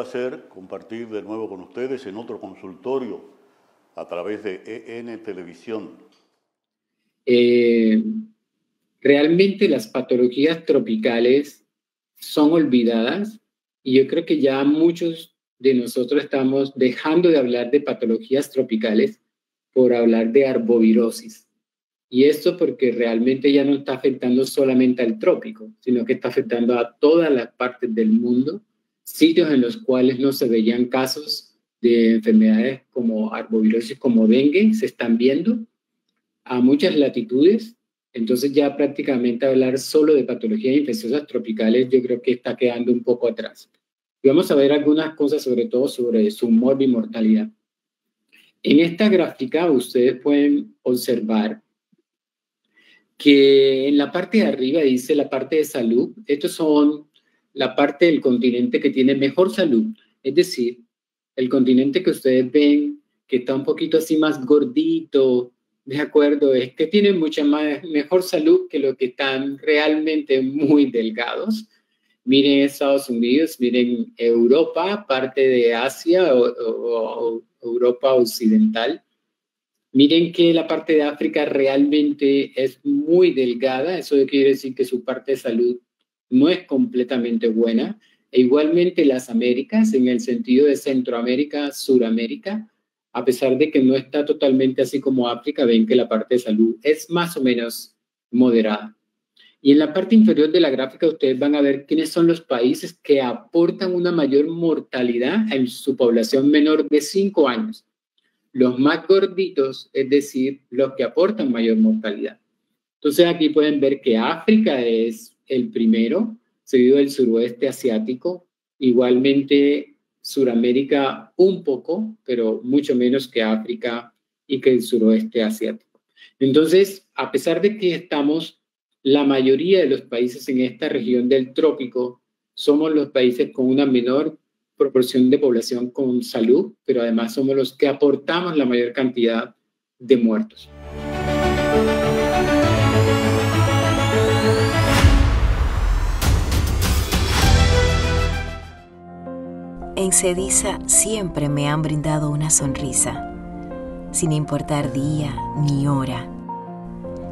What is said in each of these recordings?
placer compartir de nuevo con ustedes en otro consultorio a través de EN Televisión. Realmente las patologías tropicales son olvidadas y yo creo que ya muchos de nosotros estamos dejando de hablar de patologías tropicales por hablar de arbovirosis. Y esto porque realmente ya no está afectando solamente al trópico, sino que está afectando a todas las partes del mundo, sitios en los cuales no se veían casos de enfermedades como arbovirosis, como dengue, se están viendo a muchas latitudes. Entonces ya prácticamente hablar solo de patologías infecciosas tropicales yo creo que está quedando un poco atrás. Y vamos a ver algunas cosas, sobre todo sobre su morbimortalidad. En esta gráfica ustedes pueden observar que en la parte de arriba dice la parte de salud. Estos son la parte del continente que tiene mejor salud. Es decir, el continente que ustedes ven que está un poquito así más gordito, de acuerdo, es que tienen mucha mejor salud que los que están realmente muy delgados. Miren Estados Unidos, miren Europa, parte de Asia o Europa occidental. Miren que la parte de África realmente es muy delgada, eso quiere decir que su parte de salud no es completamente buena. E igualmente las Américas, en el sentido de Centroamérica, Suramérica, a pesar de que no está totalmente así como África, ven que la parte de salud es más o menos moderada. Y en la parte inferior de la gráfica ustedes van a ver quiénes son los países que aportan una mayor mortalidad en su población menor de 5 años. Los más gorditos, es decir, los que aportan mayor mortalidad. Entonces aquí pueden ver que África es el primero, seguido del suroeste asiático, igualmente Suramérica un poco, pero mucho menos que África y que el suroeste asiático. Entonces, a pesar de que estamos, la mayoría de los países en esta región del trópico, somos los países con una menor proporción de población con salud, pero además somos los que aportamos la mayor cantidad de muertos. En Cediza siempre me han brindado una sonrisa, sin importar día ni hora.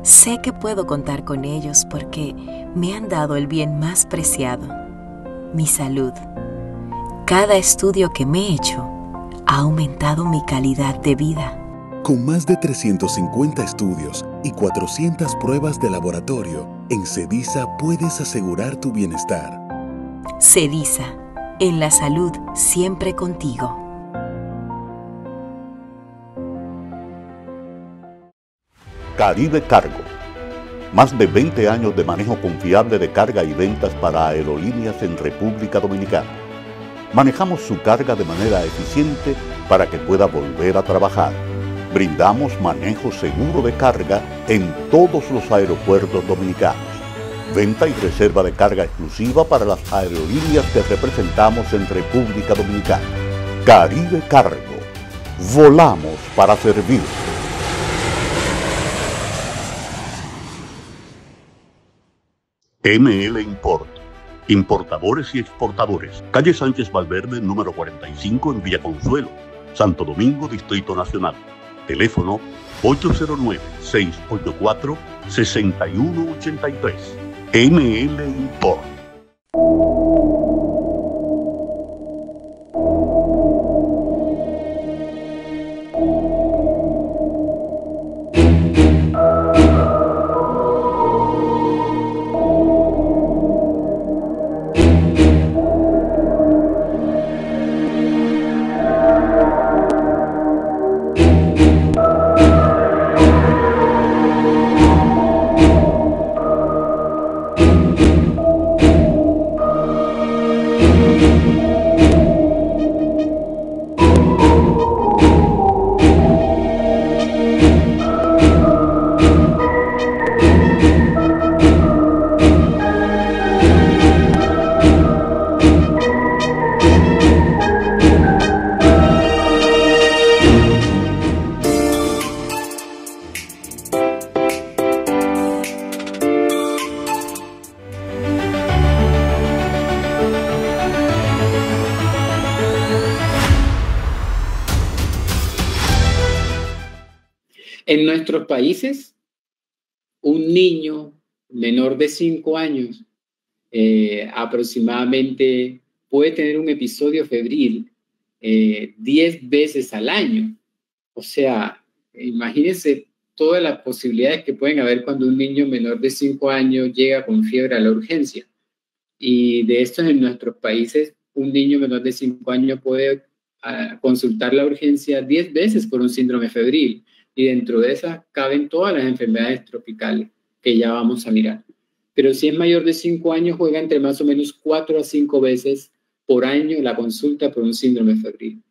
Sé que puedo contar con ellos porque me han dado el bien más preciado, mi salud. Cada estudio que me he hecho ha aumentado mi calidad de vida. Con más de 350 estudios y 400 pruebas de laboratorio, en Cediza puedes asegurar tu bienestar. Cediza, en la salud siempre contigo. Caribe Cargo. Más de 20 años de manejo confiable de carga y ventas para aerolíneas en República Dominicana. Manejamos su carga de manera eficiente para que pueda volver a trabajar. Brindamos manejo seguro de carga en todos los aeropuertos dominicanos. Venta y reserva de carga exclusiva para las aerolíneas que representamos en República Dominicana. Caribe Cargo. Volamos para servir. ML Import. Importadores y exportadores. Calle Sánchez Valverde, número 45 en Villa Consuelo, Santo Domingo, Distrito Nacional. Teléfono 809-684-6183. ML Import. En nuestros países, un niño menor de 5 años aproximadamente puede tener un episodio febril 10 veces al año. O sea, imagínense todas las posibilidades que pueden haber cuando un niño menor de 5 años llega con fiebre a la urgencia. Y de estos en nuestros países, un niño menor de 5 años puede consultar la urgencia 10 veces por un síndrome febril. Y dentro de esas caben todas las enfermedades tropicales que ya vamos a mirar. Pero si es mayor de 5 años, juega entre más o menos 4 a 5 veces por año la consulta por un síndrome febril.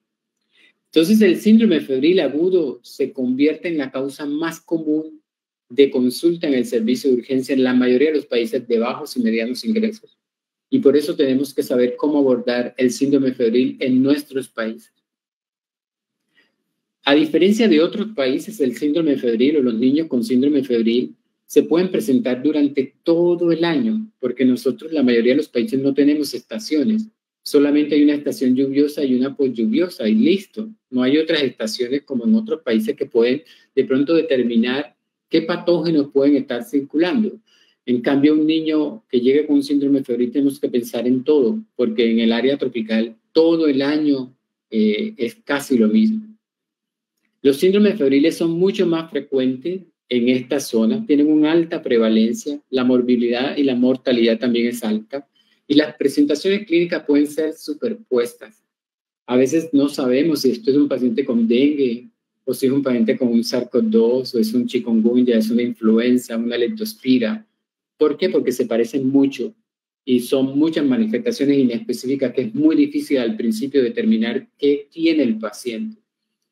Entonces, el síndrome febril agudo se convierte en la causa más común de consulta en el servicio de urgencia en la mayoría de los países de bajos y medianos ingresos. Y por eso tenemos que saber cómo abordar el síndrome febril en nuestros países. A diferencia de otros países, el síndrome febril o los niños con síndrome febril se pueden presentar durante todo el año, porque nosotros, la mayoría de los países, no tenemos estaciones. Solamente hay una estación lluviosa y una poslluviosa y listo. No hay otras estaciones como en otros países que pueden de pronto determinar qué patógenos pueden estar circulando. En cambio, un niño que llegue con un síndrome febril tenemos que pensar en todo, porque en el área tropical todo el año es casi lo mismo. Los síndromes febriles son mucho más frecuentes en estas zonas, tienen una alta prevalencia, la morbilidad y la mortalidad también es alta, y las presentaciones clínicas pueden ser superpuestas. A veces no sabemos si esto es un paciente con dengue, o si es un paciente con un SARS-CoV-2, o es un chikungunya, es una influenza, una leptospira. ¿Por qué? Porque se parecen mucho y son muchas manifestaciones inespecíficas que es muy difícil al principio determinar qué tiene el paciente.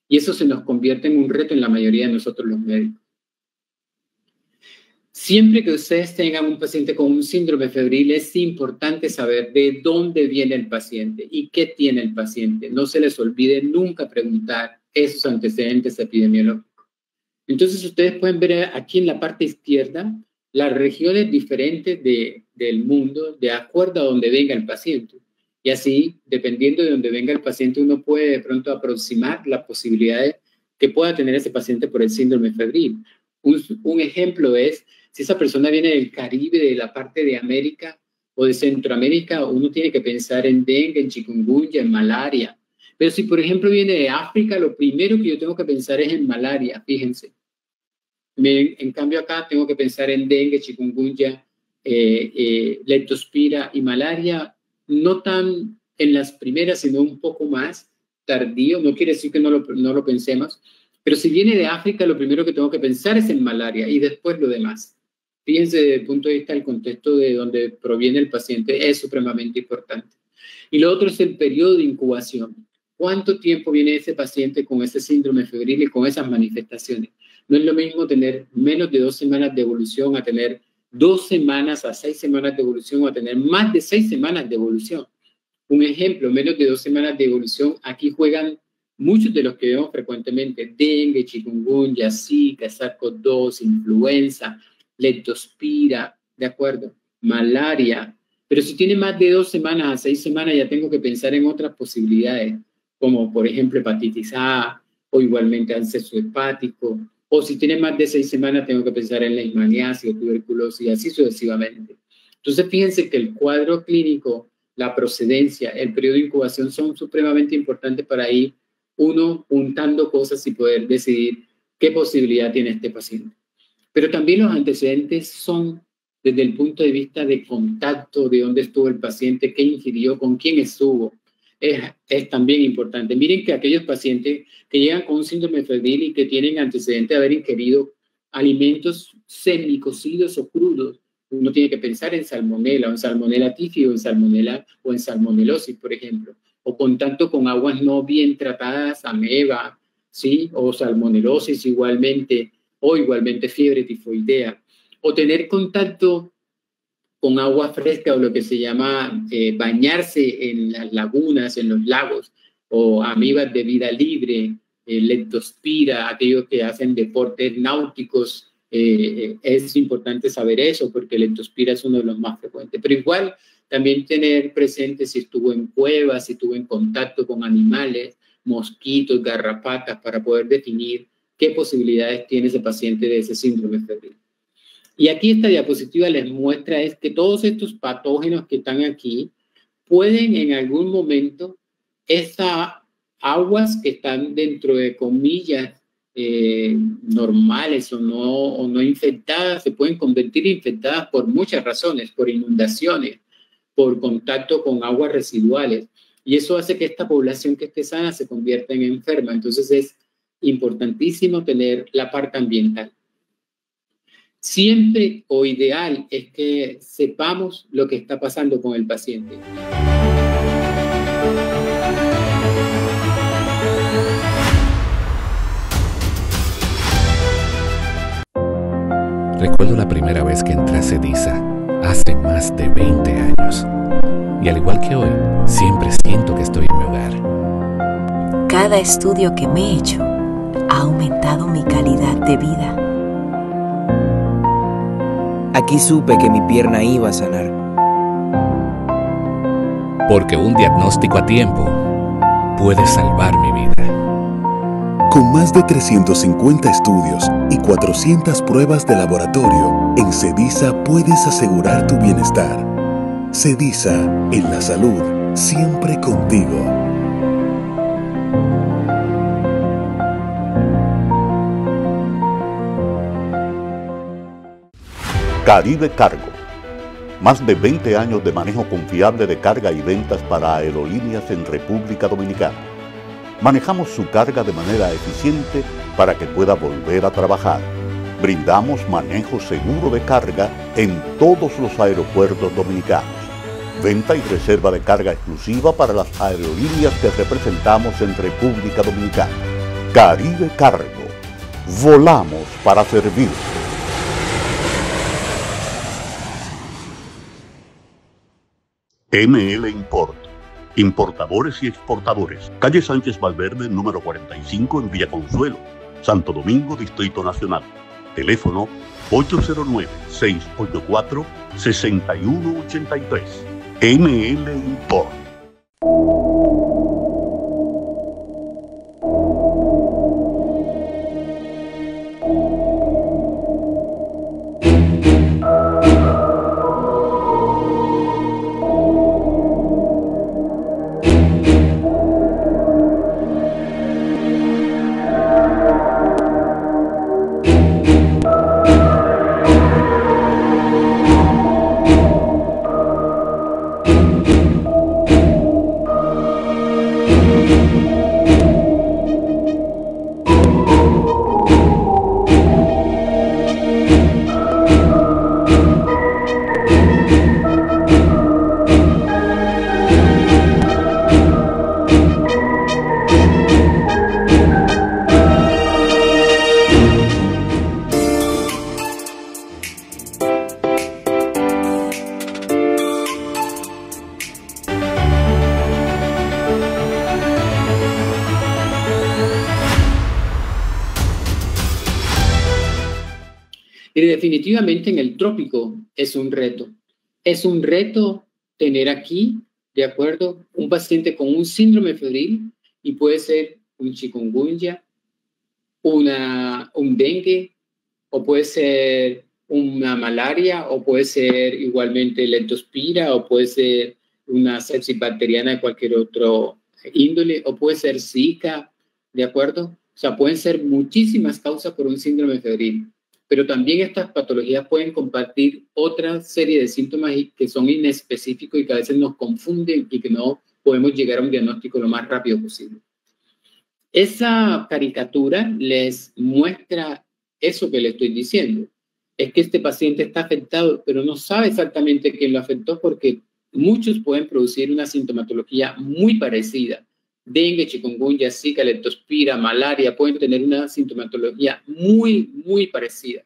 Y eso se nos convierte en un reto en la mayoría de nosotros los médicos. Siempre que ustedes tengan un paciente con un síndrome febril, es importante saber de dónde viene el paciente y qué tiene el paciente. No se les olvide nunca preguntar esos antecedentes epidemiológicos. Entonces, ustedes pueden ver aquí en la parte izquierda las regiones diferentes del mundo de acuerdo a donde venga el paciente. Y así, dependiendo de dónde venga el paciente, uno puede de pronto aproximar las posibilidades que pueda tener ese paciente por el síndrome febril. Un ejemplo es, si esa persona viene del Caribe, de la parte de América o de Centroamérica, uno tiene que pensar en dengue, en chikungunya, en malaria. Pero si, por ejemplo, viene de África, lo primero que yo tengo que pensar es en malaria, fíjense. En cambio, acá tengo que pensar en dengue, chikungunya, leptospira y malaria, no tan en las primeras, sino un poco más tardío. No quiere decir que no lo pensemos, pero si viene de África, lo primero que tengo que pensar es en malaria y después lo demás. Fíjense, desde el punto de vista del contexto de donde proviene el paciente, es supremamente importante. Y lo otro es el periodo de incubación. ¿Cuánto tiempo viene ese paciente con ese síndrome febril y con esas manifestaciones? No es lo mismo tener menos de 2 semanas de evolución a tener 2 semanas a 6 semanas de evolución o a tener más de 6 semanas de evolución. Un ejemplo, menos de 2 semanas de evolución, aquí juegan muchos de los que vemos frecuentemente: dengue, chikungunya, zika, SARS-CoV-2, influenza, leptospira, ¿de acuerdo? Malaria. Pero si tiene más de 2 semanas a 6 semanas, ya tengo que pensar en otras posibilidades, como por ejemplo hepatitis A o igualmente absceso hepático. O si tiene más de 6 semanas, tengo que pensar en leishmaniasis o tuberculosis y así sucesivamente. Entonces, fíjense que el cuadro clínico, la procedencia, el periodo de incubación son supremamente importantes para ir uno juntando cosas y poder decidir qué posibilidad tiene este paciente. Pero también los antecedentes son desde el punto de vista de contacto, de dónde estuvo el paciente, qué ingirió, con quién estuvo. Es también importante. Miren que aquellos pacientes que llegan con un síndrome febril y que tienen antecedente de haber ingerido alimentos semicocidos o crudos, uno tiene que pensar en salmonela, o en salmonela tifio, o en salmonelosis, por ejemplo, o contacto con aguas no bien tratadas, ameba, ¿sí? O salmonelosis igualmente, o igualmente fiebre tifoidea, o tener contacto con agua fresca o lo que se llama bañarse en las lagunas, en los lagos, o amibas de vida libre, leptospira, aquellos que hacen deportes náuticos. Es importante saber eso porque leptospira es uno de los más frecuentes. Pero igual también tener presente si estuvo en cuevas, si estuvo en contacto con animales, mosquitos, garrapatas, para poder definir qué posibilidades tiene ese paciente de ese síndrome febril. Y aquí esta diapositiva les muestra es que todos estos patógenos que están aquí pueden en algún momento, estas aguas que están dentro de comillas normales o no infectadas, se pueden convertir en infectadas por muchas razones, por inundaciones, por contacto con aguas residuales. Y eso hace que esta población que esté sana se convierta en enferma. Entonces es importantísimo tener la parte ambiental. Siempre o ideal es que sepamos lo que está pasando con el paciente. Recuerdo la primera vez que entré a Cediza, hace más de 20 años. Y al igual que hoy, siempre siento que estoy en mi hogar. Cada estudio que me he hecho ha aumentado mi calidad de vida. Aquí supe que mi pierna iba a sanar. Porque un diagnóstico a tiempo puede salvar mi vida. Con más de 350 estudios y 400 pruebas de laboratorio, en Cediza puedes asegurar tu bienestar. Cediza, en la salud, siempre contigo. Caribe Cargo. Más de 20 años de manejo confiable de carga y ventas para aerolíneas en República Dominicana. Manejamos su carga de manera eficiente para que pueda volver a trabajar. Brindamos manejo seguro de carga en todos los aeropuertos dominicanos. Venta y reserva de carga exclusiva para las aerolíneas que representamos en República Dominicana. Caribe Cargo. Volamos para servir. ML Import. Importadores y exportadores. Calle Sánchez Valverde, número 45 en Villa Consuelo, Santo Domingo, Distrito Nacional. Teléfono 809-684-6183. ML Import. Y definitivamente en el trópico es un reto. Es un reto tener aquí, de acuerdo, un paciente con un síndrome febril y puede ser un chikungunya, un dengue, o puede ser una malaria, o puede ser igualmente leptospira, o puede ser una sepsis bacteriana de cualquier otro índole, o puede ser Zika, ¿de acuerdo? O sea, pueden ser muchísimas causas por un síndrome febril. Pero también estas patologías pueden compartir otra serie de síntomas que son inespecíficos y que a veces nos confunden y que no podemos llegar a un diagnóstico lo más rápido posible. Esa caricatura les muestra eso que le estoy diciendo. Es que este paciente está afectado, pero no sabe exactamente quién lo afectó porque muchos pueden producir una sintomatología muy parecida. Dengue, chikungunya, Zika, leptospira, malaria, pueden tener una sintomatología muy, muy parecida.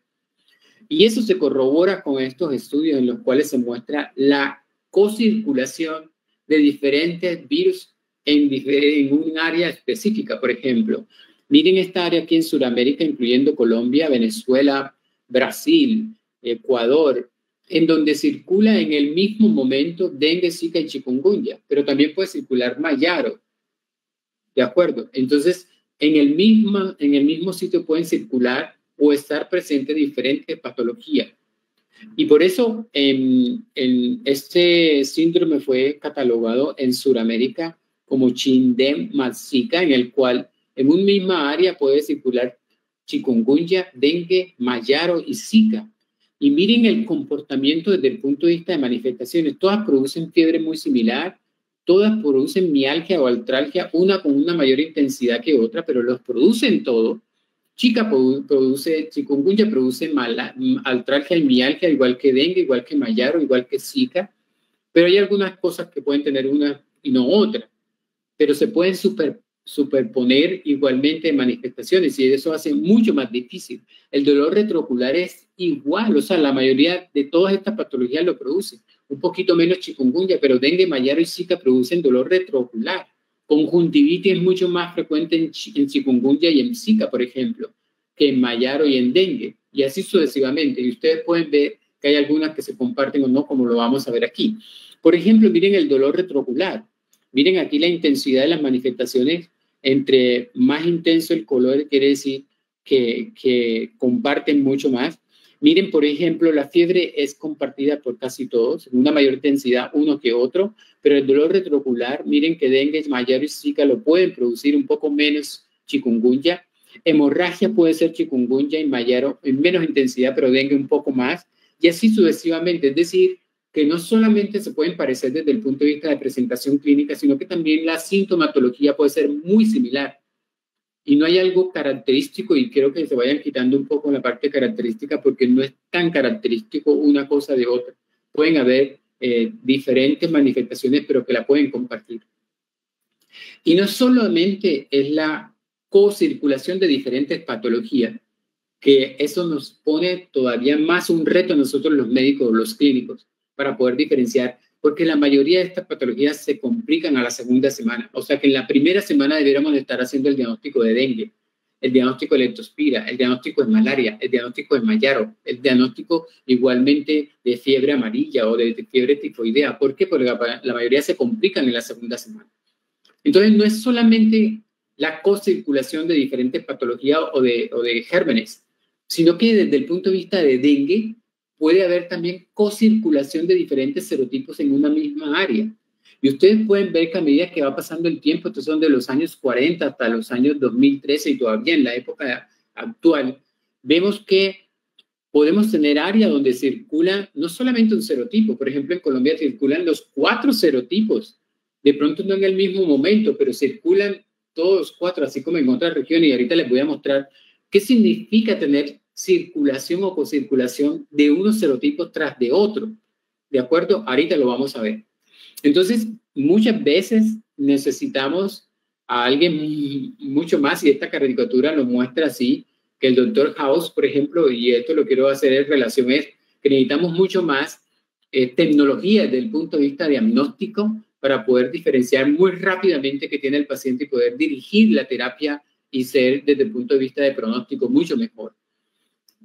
Y eso se corrobora con estos estudios en los cuales se muestra la cocirculación de diferentes virus en un área específica. Por ejemplo, miren esta área aquí en Sudamérica, incluyendo Colombia, Venezuela, Brasil, Ecuador, en donde circula en el mismo momento dengue, Zika y chikungunya, pero también puede circular mayaro. ¿De acuerdo? Entonces, en el mismo sitio pueden circular o estar presentes diferentes patologías. Y por eso este síndrome fue catalogado en Sudamérica como Chindem más Zika, en el cual en una misma área puede circular chikungunya, dengue, mayaro y Zika. Y miren el comportamiento desde el punto de vista de manifestaciones. Todas producen fiebre muy similar, todas producen mialgia o artralgia, una con una mayor intensidad que otra, pero los producen todos. Chikungunya produce artralgia y mialgia, igual que dengue, igual que mayaro, igual que Zika. Pero hay algunas cosas que pueden tener una y no otra. Pero se pueden superponer igualmente manifestaciones y eso hace mucho más difícil. El dolor retroocular es igual, o sea, la mayoría de todas estas patologías lo producen. Un poquito menos chikungunya, pero dengue, mayaro y Zika producen dolor retroocular. Conjuntivitis es mucho más frecuente en chikungunya y en Zika, por ejemplo, que en mayaro y en dengue, y así sucesivamente. Y ustedes pueden ver que hay algunas que se comparten o no, como lo vamos a ver aquí. Por ejemplo, miren el dolor retroocular. Miren aquí la intensidad de las manifestaciones. Entre más intenso el color, quiere decir que comparten mucho más. Miren, por ejemplo, la fiebre es compartida por casi todos, en una mayor intensidad uno que otro, pero el dolor retroocular, miren que dengue, mayaro y Zika lo pueden producir un poco menos chikungunya. Hemorragia puede ser chikungunya y mayaro en menos intensidad, pero dengue un poco más, y así sucesivamente. Es decir, que no solamente se pueden parecer desde el punto de vista de presentación clínica, sino que también la sintomatología puede ser muy similar. Y no hay algo característico, y creo que se vayan quitando un poco la parte característica, porque no es tan característico una cosa de otra. Pueden haber diferentes manifestaciones, pero que la pueden compartir. Y no solamente es la co-circulación de diferentes patologías, que eso nos pone todavía más un reto a nosotros los médicos, los clínicos, para poder diferenciar, porque la mayoría de estas patologías se complican a la segunda semana. O sea que en la primera semana deberíamos estar haciendo el diagnóstico de dengue, el diagnóstico de leptospira, el diagnóstico de malaria, el diagnóstico de mayaro, el diagnóstico igualmente de fiebre amarilla o de fiebre tifoidea. ¿Por qué? Porque la mayoría se complican en la segunda semana. Entonces no es solamente la co-circulación de diferentes patologías o de gérmenes, sino que desde el punto de vista de dengue, puede haber también co-circulación de diferentes serotipos en una misma área. Y ustedes pueden ver que a medida que va pasando el tiempo, estos son de los años 40 hasta los años 2013 y todavía en la época actual, vemos que podemos tener áreas donde circula no solamente un serotipo. Por ejemplo, en Colombia circulan los 4 serotipos. De pronto no en el mismo momento, pero circulan todos los 4, así como en otras regiones. Y ahorita les voy a mostrar qué significa tener circulación o cocirculación de unos serotipos tras de otro. ¿De acuerdo? Ahorita lo vamos a ver. Entonces, muchas veces necesitamos a alguien mucho más, y esta caricatura lo muestra así, que el doctor House, por ejemplo, y esto lo quiero hacer en relación, es que necesitamos mucho más tecnología desde el punto de vista diagnóstico para poder diferenciar muy rápidamente qué tiene el paciente y poder dirigir la terapia y ser desde el punto de vista de pronóstico mucho mejor.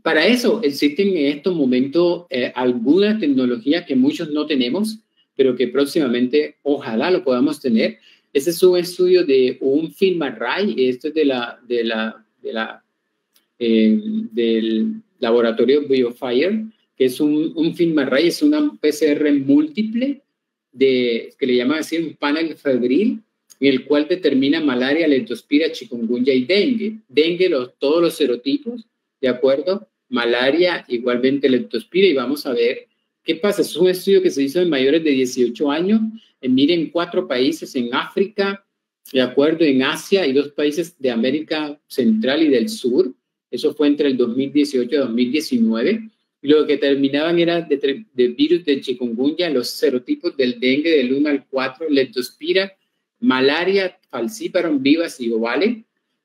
Para eso existen en estos momentos algunas tecnologías que muchos no tenemos, pero que próximamente ojalá lo podamos tener. Ese es un estudio de un FilmArray, esto es del laboratorio BioFire, que es un FilmArray, es una PCR múltiple que le llaman así un panel febril, en el cual determina malaria, leptospira, chikungunya y dengue. Dengue, todos los serotipos, ¿de acuerdo? Malaria, igualmente leptospira, y vamos a ver qué pasa. Es un estudio que se hizo en mayores de 18 años, miren 4 países en África, ¿de acuerdo? En Asia y 2 países de América Central y del Sur. Eso fue entre el 2018 y 2019. Y lo que determinaban era de virus de chikungunya, los serotipos del dengue del 1 al 4, leptospira, malaria, falciparum, vivas y ovales.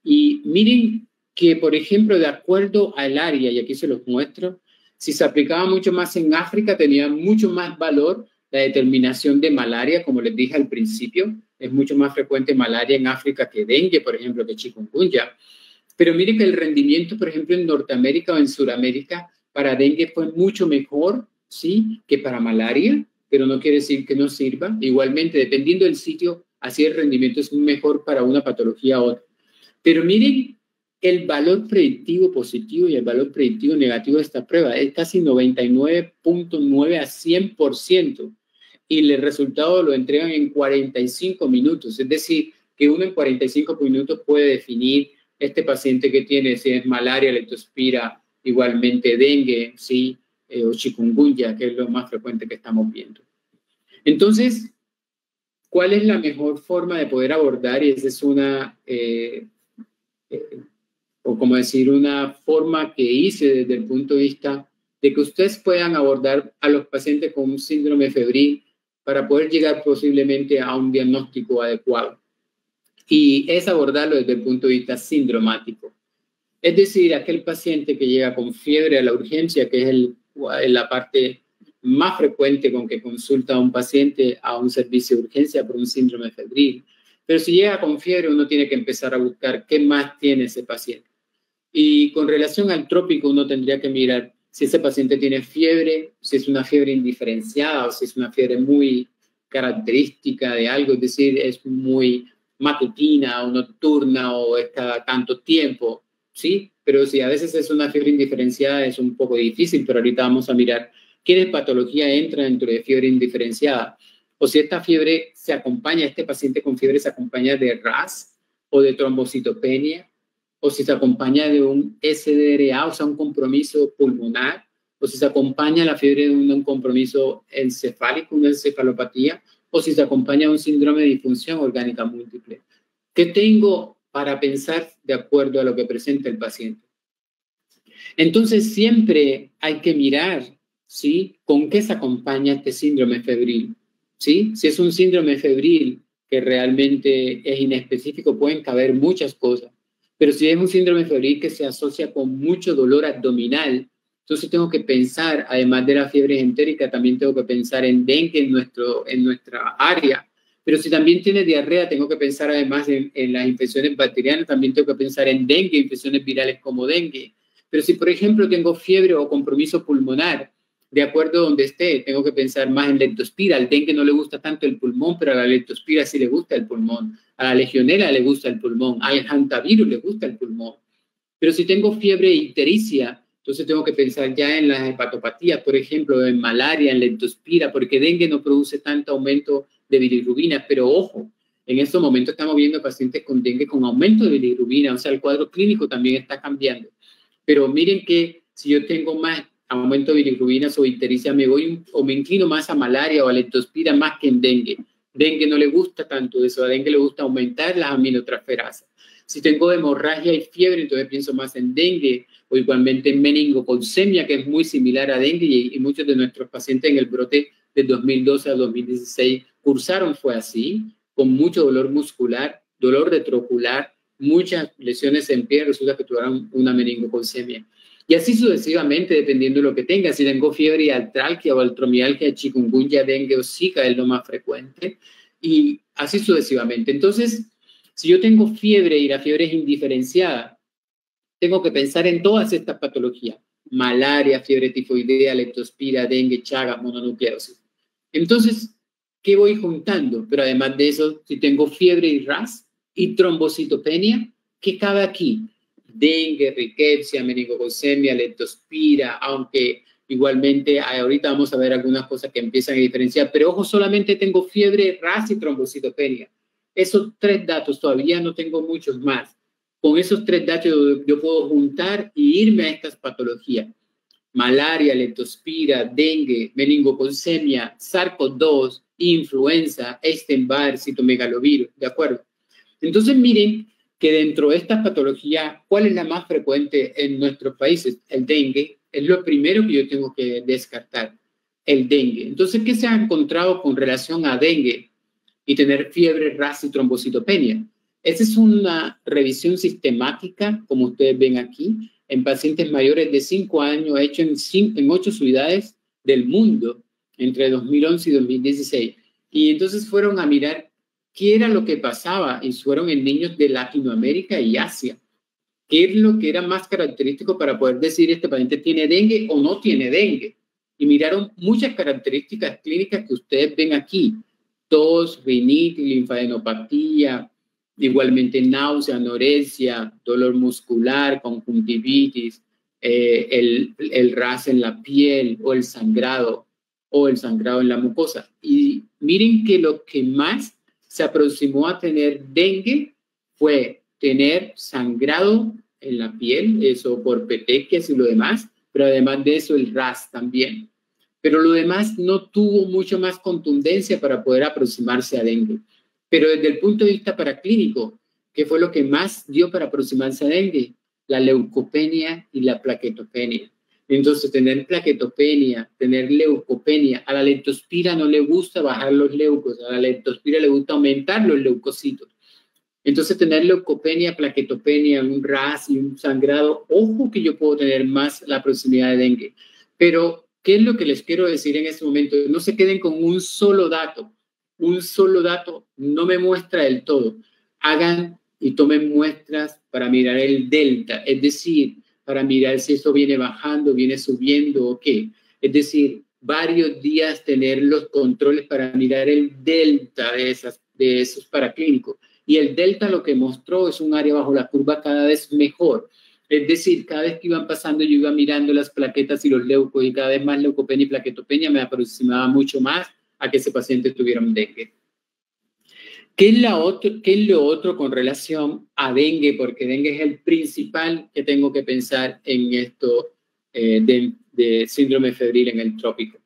Y miren que, por ejemplo, de acuerdo al área, y aquí se los muestro, si se aplicaba mucho más en África, tenía mucho más valor la determinación de malaria, como les dije al principio. Es mucho más frecuente malaria en África que dengue, por ejemplo, que chikungunya. Pero miren que el rendimiento, por ejemplo, en Norteamérica o en Sudamérica, para dengue fue mucho mejor, ¿sí?, que para malaria, pero no quiere decir que no sirva. Igualmente, dependiendo del sitio, así el rendimiento es mejor para una patología u otra. Pero miren el valor predictivo positivo y el valor predictivo negativo de esta prueba. Es casi 99.9 a 100%. Y el resultado lo entregan en 45 minutos. Es decir, que uno en 45 minutos puede definir este paciente que tiene, si es malaria, leptospira, igualmente dengue, ¿sí? O chikungunya, que es lo más frecuente que estamos viendo. Entonces, ¿cuál es la mejor forma de poder abordar? Y esa es una, o como decir, una forma que hice desde el punto de vista de que ustedes puedan abordar a los pacientes con un síndrome febril para poder llegar posiblemente a un diagnóstico adecuado. Y es abordarlo desde el punto de vista sindromático. Es decir, aquel paciente que llega con fiebre a la urgencia, que es la parte más frecuente con que consulta a un paciente a un servicio de urgencia por un síndrome febril. Pero si llega con fiebre, uno tiene que empezar a buscar qué más tiene ese paciente. Y con relación al trópico, uno tendría que mirar si ese paciente tiene fiebre, si es una fiebre indiferenciada o si es una fiebre muy característica de algo, es decir, es muy matutina o nocturna o es cada tanto tiempo, ¿sí? Pero si a veces es una fiebre indiferenciada es un poco difícil, pero ahorita vamos a mirar qué patología entra dentro de fiebre indiferenciada. O si esta fiebre se acompaña, este paciente con fiebre se acompaña de RAS o de trombocitopenia, o si se acompaña de un SDRA, o sea, un compromiso pulmonar, o si se acompaña la fiebre de un compromiso encefálico, una encefalopatía, o si se acompaña de un síndrome de disfunción orgánica múltiple. ¿Qué tengo para pensar de acuerdo a lo que presenta el paciente? Entonces, siempre hay que mirar, ¿sí?, con qué se acompaña este síndrome febril, ¿sí? Si es un síndrome febril que realmente es inespecífico, pueden caber muchas cosas. Pero si es un síndrome febril que se asocia con mucho dolor abdominal, entonces tengo que pensar, además de la fiebre entérica, también tengo que pensar en dengue en nuestra área. Pero si también tiene diarrea, tengo que pensar además en las infecciones bacterianas, también tengo que pensar en dengue, infecciones virales como dengue. Pero si, por ejemplo, tengo fiebre o compromiso pulmonar, de acuerdo a donde esté, tengo que pensar más en leptospira. Al dengue no le gusta tanto el pulmón, pero a la leptospira sí le gusta el pulmón. A la legionela le gusta el pulmón. Al hantavirus le gusta el pulmón. Pero si tengo fiebre ictericia, entonces tengo que pensar ya en las hepatopatías, por ejemplo, en malaria, en leptospira, porque dengue no produce tanto aumento de bilirrubina. Pero ojo, en estos momentos estamos viendo pacientes con dengue con aumento de bilirrubina, o sea, el cuadro clínico también está cambiando. Pero miren que si yo tengo más aumento de bilirrubinas o ictericia, me voy o me inclino más a malaria o a leptospira más que en dengue. Dengue no le gusta tanto eso, a dengue le gusta aumentar las aminotransferasas. Si tengo hemorragia y fiebre, entonces pienso más en dengue o igualmente en meningocalcemia, que es muy similar a dengue y muchos de nuestros pacientes en el brote de 2012 a 2016 cursaron, fue así, con mucho dolor muscular, dolor retrocular, muchas lesiones en pie, resulta que tuvieron una meningocalcemia. Y así sucesivamente, dependiendo de lo que tenga. Si tengo fiebre y artralgia o artromialgia, chikungunya, dengue o zika es lo más frecuente. Y así sucesivamente. Entonces, si yo tengo fiebre y la fiebre es indiferenciada, tengo que pensar en todas estas patologías. Malaria, fiebre tifoidea, leptospira, dengue, chagas, mononucleosis. Entonces, ¿qué voy juntando? Pero además de eso, si tengo fiebre y RAS y trombocitopenia, ¿qué cabe aquí? Dengue, riquepsia, meningocalcemia, leptospira, aunque igualmente ahorita vamos a ver algunas cosas que empiezan a diferenciar, pero ojo, solamente tengo fiebre, RAS y trombocitopenia. Esos 3 datos, todavía no tengo muchos más. Con esos 3 datos yo puedo juntar y irme a estas patologías. Malaria, leptospira, dengue, meningocalcemia, SARS-CoV-2, influenza, Epstein-Barr, citomegalovirus, ¿de acuerdo? Entonces miren que dentro de estas patologías, ¿cuál es la más frecuente en nuestros países? El dengue es lo primero que yo tengo que descartar, el dengue. Entonces, ¿qué se ha encontrado con relación a dengue y tener fiebre, RAS y trombocitopenia? Esa es una revisión sistemática, como ustedes ven aquí, en pacientes mayores de 5 años, hecho en 8 ciudades del mundo entre 2011 y 2016. Y entonces fueron a mirar qué era lo que pasaba y fueron en niños de Latinoamérica y Asia. ¿Qué es lo que era más característico para poder decir este paciente tiene dengue o no tiene dengue? Y miraron muchas características clínicas que ustedes ven aquí. Tos, rinitis, linfadenopatía, igualmente náusea, anorexia, dolor muscular, conjuntivitis, el ras en la piel o el sangrado en la mucosa. Y miren que lo que más se aproximó a tener dengue fue tener sangrado en la piel, eso por petequias y lo demás, pero además de eso el ras también. Pero lo demás no tuvo mucho más contundencia para poder aproximarse a dengue. Pero desde el punto de vista paraclínico, ¿qué fue lo que más dio para aproximarse a dengue? La leucopenia y la plaquetopenia. Entonces, tener plaquetopenia, tener leucopenia, a la leptospira no le gusta bajar los leucos, a la leptospira le gusta aumentar los leucocitos. Entonces, tener leucopenia, plaquetopenia, un ras y un sangrado, ojo que yo puedo tener más la proximidad de dengue. Pero, ¿qué es lo que les quiero decir en este momento? No se queden con un solo dato. Un solo dato no me muestra del todo. Hagan y tomen muestras para mirar el delta, es decir, para mirar si esto viene bajando, viene subiendo o qué. Es decir, varios días tener los controles para mirar el delta de esos paraclínicos. Y el delta lo que mostró es un área bajo la curva cada vez mejor. Es decir, cada vez que iban pasando yo iba mirando las plaquetas y los leucos y cada vez más leucopenia y plaquetopenia me aproximaba mucho más a que ese paciente tuviera un dengue. ¿Qué es lo otro con relación a dengue? Porque dengue es el principal que tengo que pensar en esto de síndrome febril en el trópico.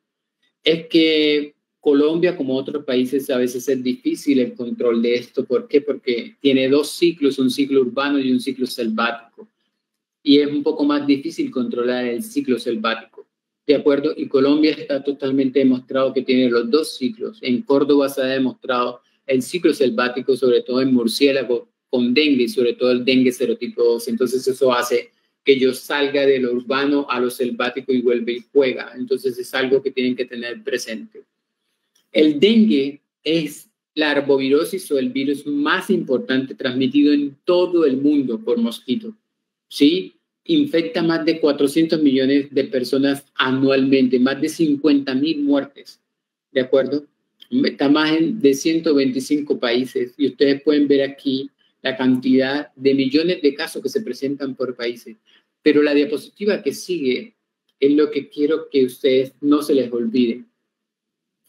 Es que Colombia, como otros países, a veces es difícil el control de esto. ¿Por qué? Porque tiene dos ciclos, un ciclo urbano y un ciclo selvático. Y es un poco más difícil controlar el ciclo selvático. ¿De acuerdo? Y Colombia está totalmente demostrado que tiene los dos ciclos. En Córdoba se ha demostrado el ciclo selvático, sobre todo en murciélago, con dengue, sobre todo el dengue serotipo 2. Entonces eso hace que yo salga de lo urbano a lo selvático y vuelve y juega. Entonces es algo que tienen que tener presente. El dengue es la arbovirosis o el virus más importante transmitido en todo el mundo por mosquito. ¿Sí? Infecta más de 400 millones de personas anualmente, más de 50.000 muertes. ¿De acuerdo? Está más de 125 países y ustedes pueden ver aquí la cantidad de millones de casos que se presentan por países. Pero la diapositiva que sigue es lo que quiero que ustedes no se les olvide.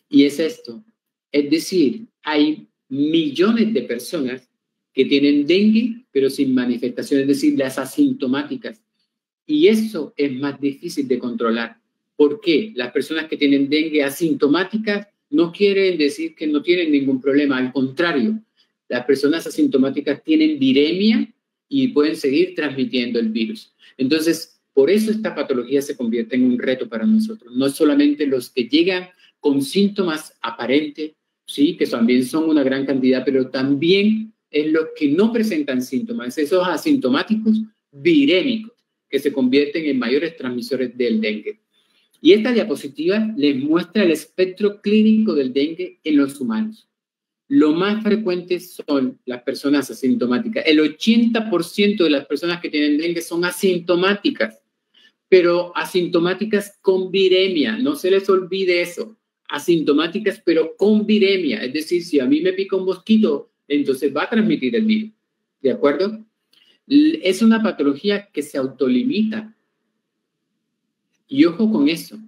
Y es esto. Es decir, hay millones de personas que tienen dengue, pero sin manifestaciones, es decir, las asintomáticas. Y eso es más difícil de controlar. ¿Por qué? Las personas que tienen dengue asintomáticas no quieren decir que no tienen ningún problema, al contrario, las personas asintomáticas tienen viremia y pueden seguir transmitiendo el virus. Entonces, por eso esta patología se convierte en un reto para nosotros. No solamente los que llegan con síntomas aparentes, sí, que también son una gran cantidad, pero también es los que no presentan síntomas, esos asintomáticos virémicos, que se convierten en mayores transmisores del dengue. Y esta diapositiva les muestra el espectro clínico del dengue en los humanos. Lo más frecuente son las personas asintomáticas. El 80% de las personas que tienen dengue son asintomáticas, pero asintomáticas con viremia. No se les olvide eso. Asintomáticas, pero con viremia. Es decir, si a mí me pica un mosquito, entonces va a transmitir el virus. ¿De acuerdo? Es una patología que se autolimita. Y ojo con eso,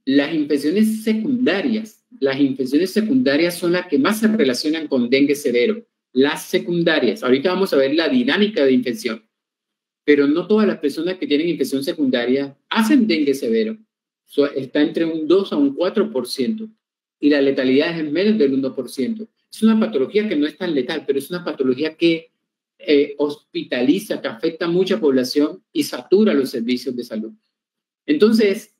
las infecciones secundarias son las que más se relacionan con dengue severo. Las secundarias, ahorita vamos a ver la dinámica de infección, pero no todas las personas que tienen infección secundaria hacen dengue severo. Está entre un 2 a un 4% y la letalidad es en menos del 1%. Es una patología que no es tan letal, pero es una patología que hospitaliza, que afecta a mucha población y satura los servicios de salud. Entonces,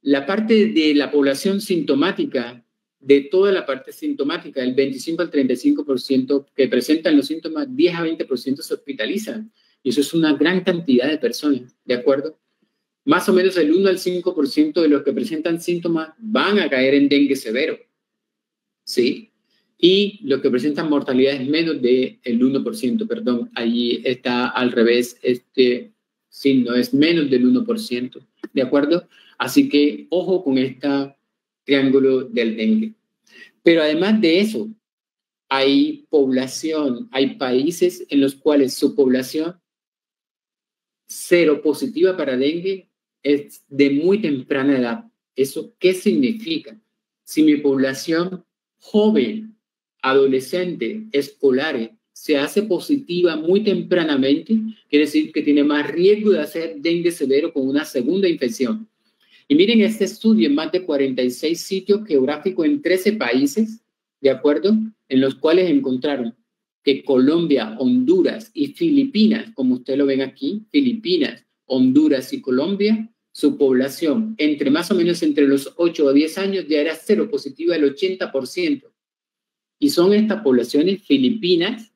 la parte de la población sintomática, de toda la parte sintomática, el 25 al 35% que presentan los síntomas, 10 a 20% se hospitalizan. Y eso es una gran cantidad de personas, ¿de acuerdo? Más o menos el 1 al 5% de los que presentan síntomas van a caer en dengue severo, ¿sí? Y los que presentan mortalidad es menos del 1%, perdón, allí está al revés este signo, es menos del 1%, ¿de acuerdo? Así que ojo con este triángulo del dengue. Pero además de eso, hay población, hay países en los cuales su población seropositiva para dengue es de muy temprana edad. ¿Eso qué significa? Si mi población joven, adolescente, escolar, se hace positiva muy tempranamente, quiere decir que tiene más riesgo de hacer dengue severo con una segunda infección. Y miren este estudio en más de 46 sitios geográficos en 13 países, ¿de acuerdo? En los cuales encontraron que Colombia, Honduras y Filipinas, como ustedes lo ven aquí, Filipinas, Honduras y Colombia, su población entre más o menos entre los 8 a 10 años ya era seropositiva el 80%. Y son estas poblaciones Filipinas,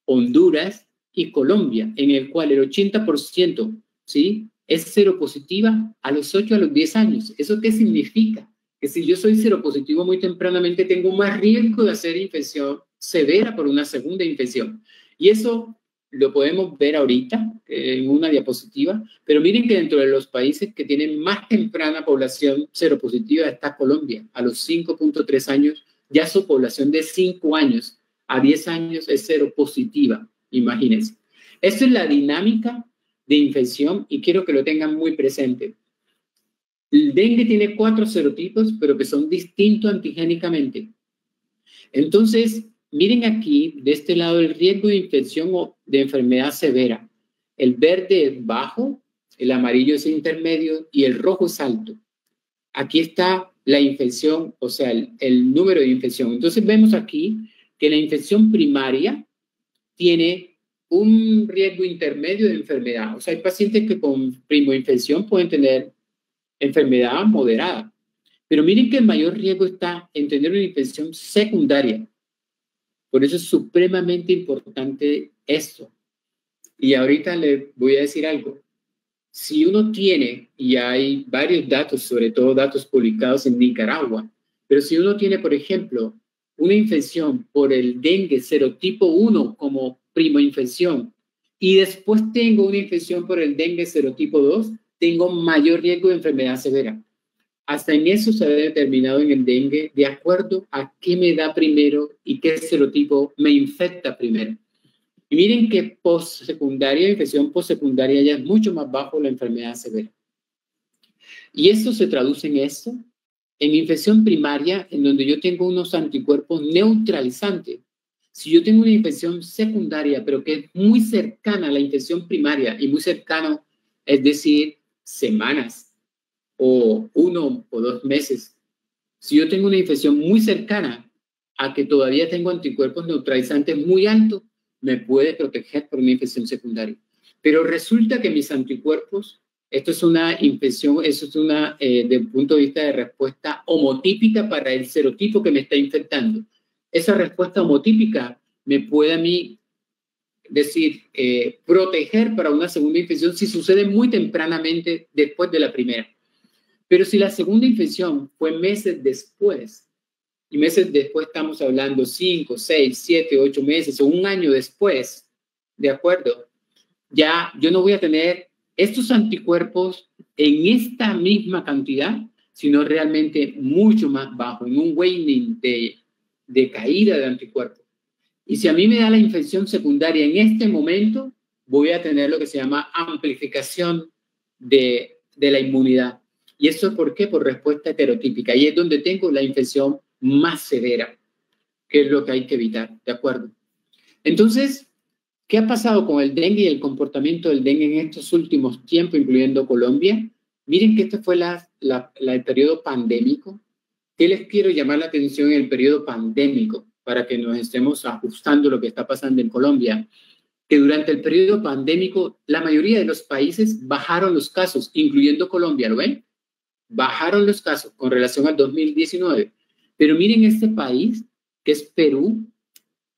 Honduras y Colombia, en el cual el 80%, ¿sí?, es seropositiva a los 8 a los 10 años. ¿Eso qué significa? Que si yo soy seropositivo muy tempranamente, tengo más riesgo de hacer infección severa por una segunda infección. Y eso lo podemos ver ahorita en una diapositiva, pero miren que dentro de los países que tienen más temprana población seropositiva está Colombia. A los 5.3 años, ya su población de 5 años a 10 años es seropositiva, imagínense. Esto es la dinámica de infección y quiero que lo tengan muy presente. El dengue tiene 4 serotipos, pero que son distintos antigénicamente. Entonces, miren aquí, de este lado, el riesgo de infección o de enfermedad severa. El verde es bajo, el amarillo es intermedio y el rojo es alto. Aquí está la infección, o sea, el número de infección. Entonces, vemos aquí que la infección primaria tiene un riesgo intermedio de enfermedad. O sea, hay pacientes que con primoinfección pueden tener enfermedad moderada. Pero miren que el mayor riesgo está en tener una infección secundaria. Por eso es supremamente importante esto. Y ahorita les voy a decir algo. Si uno tiene, y hay varios datos, sobre todo datos publicados en Nicaragua, pero si uno tiene, por ejemplo, una infección por el dengue serotipo 1 como primoinfección y después tengo una infección por el dengue serotipo 2, tengo mayor riesgo de enfermedad severa. Hasta en eso se ha determinado en el dengue de acuerdo a qué me da primero y qué serotipo me infecta primero. Y miren que postsecundaria, infección postsecundaria ya es mucho más bajo la enfermedad severa. Y esto se traduce en esto, en infección primaria, en donde yo tengo unos anticuerpos neutralizantes. Si yo tengo una infección secundaria, pero que es muy cercana a la infección primaria y muy cercano, es decir, semanas o 1 o 2 meses. Si yo tengo una infección muy cercana a que todavía tengo anticuerpos neutralizantes muy altos, me puede proteger por una infección secundaria. Pero resulta que mis anticuerpos, esto es una infección, eso es una, desde el punto de vista de respuesta homotípica para el serotipo que me está infectando. Esa respuesta homotípica me puede a mí decir, proteger para una segunda infección si sucede muy tempranamente después de la primera. Pero si la segunda infección fue meses después, y meses después estamos hablando 5, 6, 7, 8 meses o un año después, ¿de acuerdo? Ya yo no voy a tener estos anticuerpos en esta misma cantidad, sino realmente mucho más bajo, en un waning de caída de anticuerpos. Y si a mí me da la infección secundaria en este momento, voy a tener lo que se llama amplificación de la inmunidad. ¿Y eso por qué? Por respuesta heterotípica. Y es donde tengo la infección más severa, que es lo que hay que evitar, ¿de acuerdo? Entonces, ¿qué ha pasado con el dengue y el comportamiento del dengue en estos últimos tiempos, incluyendo Colombia? Miren que este fue el periodo pandémico. ¿Qué les quiero llamar la atención en el periodo pandémico? Para que nos estemos ajustando lo que está pasando en Colombia. Que durante el periodo pandémico, la mayoría de los países bajaron los casos, incluyendo Colombia, ¿lo ven? Bajaron los casos con relación al 2019. Pero miren este país, que es Perú,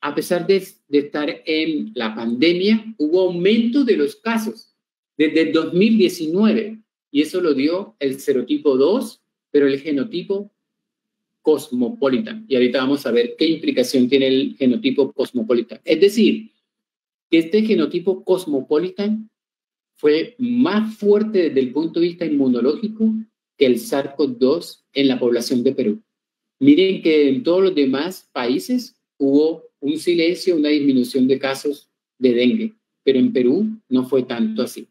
a pesar de estar en la pandemia, hubo aumento de los casos desde el 2019. Y eso lo dio el serotipo 2, pero el genotipo Cosmopolitan. Y ahorita vamos a ver qué implicación tiene el genotipo Cosmopolitan. Es decir, que este genotipo Cosmopolitan fue más fuerte desde el punto de vista inmunológico que el SARS-CoV-2 en la población de Perú. Miren que en todos los demás países hubo un silencio, una disminución de casos de dengue, pero en Perú no fue tanto así.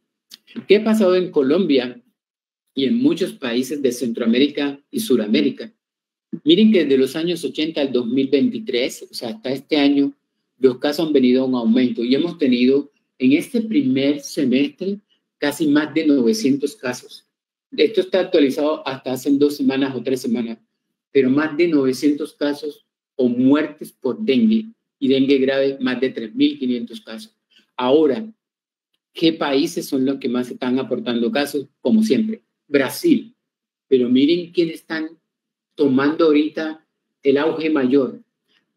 ¿Qué ha pasado en Colombia y en muchos países de Centroamérica y Suramérica? Miren que desde los años 80 al 2023, o sea, hasta este año, los casos han venido a un aumento y hemos tenido en este primer semestre casi más de 900 casos. Esto está actualizado hasta hace 2 semanas o 3 semanas, pero más de 900 casos o muertes por dengue y dengue grave, más de 3.500 casos. Ahora, ¿qué países son los que más están aportando casos? Como siempre, Brasil. Pero miren quiénes están tomando ahorita el auge mayor.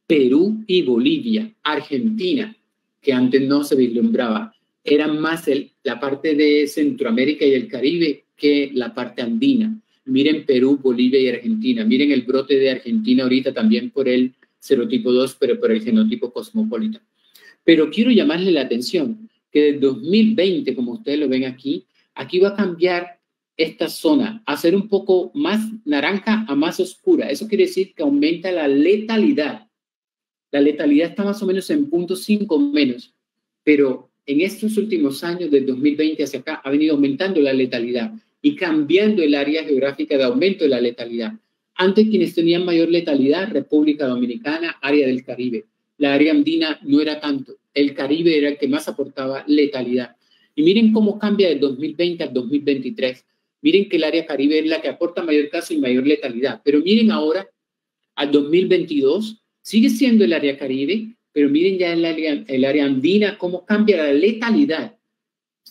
Perú y Bolivia, Argentina, que antes no se vislumbraba. Eran más la parte de Centroamérica y el Caribe que la parte andina. Miren Perú, Bolivia y Argentina. Miren el brote de Argentina ahorita también por el serotipo 2, pero por el genotipo cosmopolita. Pero quiero llamarle la atención que desde 2020, como ustedes lo ven aquí va a cambiar esta zona a ser un poco más naranja a más oscura. Eso quiere decir que aumenta la letalidad. La letalidad está más o menos en 0.5 menos, pero en estos últimos años, del 2020 hacia acá, ha venido aumentando la letalidad y cambiando el área geográfica de aumento de la letalidad. Antes, quienes tenían mayor letalidad, República Dominicana, área del Caribe. La área andina no era tanto. El Caribe era el que más aportaba letalidad. Y miren cómo cambia de 2020 al 2023. Miren que el área Caribe es la que aporta mayor caso y mayor letalidad. Pero miren ahora, al 2022, sigue siendo el área Caribe, pero miren ya el área andina, cómo cambia la letalidad.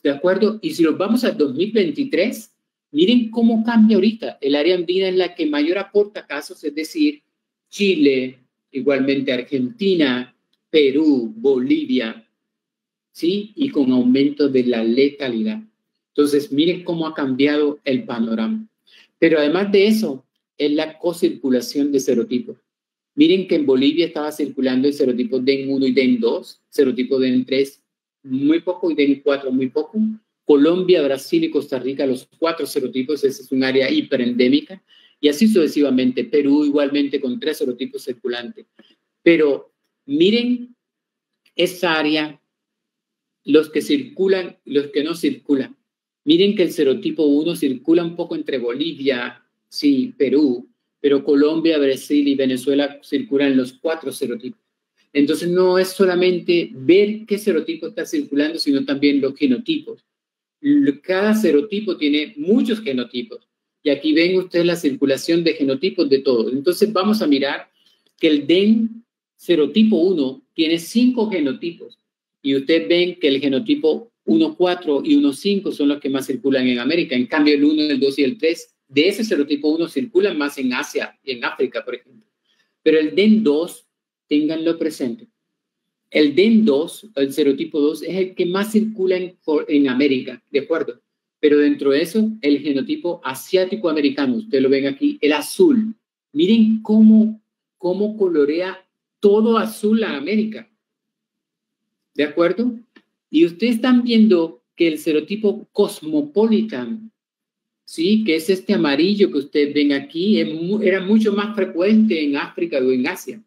¿De acuerdo? Y si nos vamos al 2023, miren cómo cambia ahorita. El área andina es la que mayor aporta casos, es decir, Chile, igualmente Argentina, Perú, Bolivia, ¿sí? Y con aumento de la letalidad. Entonces, miren cómo ha cambiado el panorama. Pero además de eso, es la cocirculación de serotipos. Miren que en Bolivia estaba circulando el serotipo DEN1 y DEN2, serotipo DEN3 muy poco y DEN4 muy poco. Colombia, Brasil y Costa Rica, los 4 serotipos, esa es un área hiperendémica. Y así sucesivamente. Perú igualmente con 3 serotipos circulantes. Pero miren esa área, los que circulan, los que no circulan. Miren que el serotipo 1 circula un poco entre Bolivia, sí, Perú, pero Colombia, Brasil y Venezuela circulan los 4 serotipos. Entonces no es solamente ver qué serotipo está circulando, sino también los genotipos. Cada serotipo tiene muchos genotipos. Y aquí ven ustedes la circulación de genotipos de todos. Entonces vamos a mirar que el DEN serotipo 1 tiene 5 genotipos. Y ustedes ven que el genotipo 1.4 y 1.5 son los que más circulan en América. En cambio, el 1, el 2 y el 3 de ese serotipo 1 circulan más en Asia y en África, por ejemplo. Pero el DEN2, ténganlo presente. El DEN2, el serotipo 2, es el que más circula en América, ¿de acuerdo? Pero dentro de eso, el genotipo asiático-americano, ustedes lo ven aquí, el azul. Miren cómo colorea todo azul a América. ¿De acuerdo? Y ustedes están viendo que el serotipo cosmopolitan, ¿sí? Que es este amarillo que ustedes ven aquí, era mucho más frecuente en África o en Asia.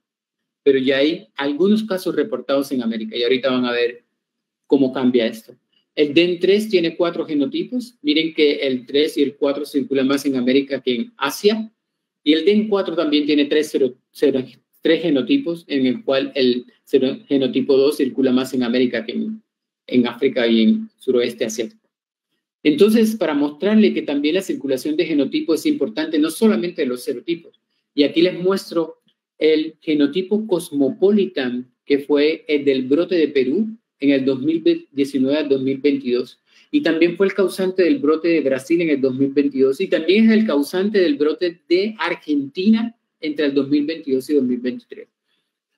Pero ya hay algunos casos reportados en América y ahorita van a ver cómo cambia esto. El DEN3 tiene 4 genotipos. Miren que el 3 y el 4 circulan más en América que en Asia. Y el DEN4 también tiene 3 genotipos, en el cual el genotipo 2 circula más en América que en África y en suroeste asiático. Entonces, para mostrarle que también la circulación de genotipos es importante, no solamente de los serotipos. Y aquí les muestro el genotipo cosmopolitan, que fue el del brote de Perú en el 2019 al 2022. Y también fue el causante del brote de Brasil en el 2022. Y también es el causante del brote de Argentina entre el 2022 y 2023.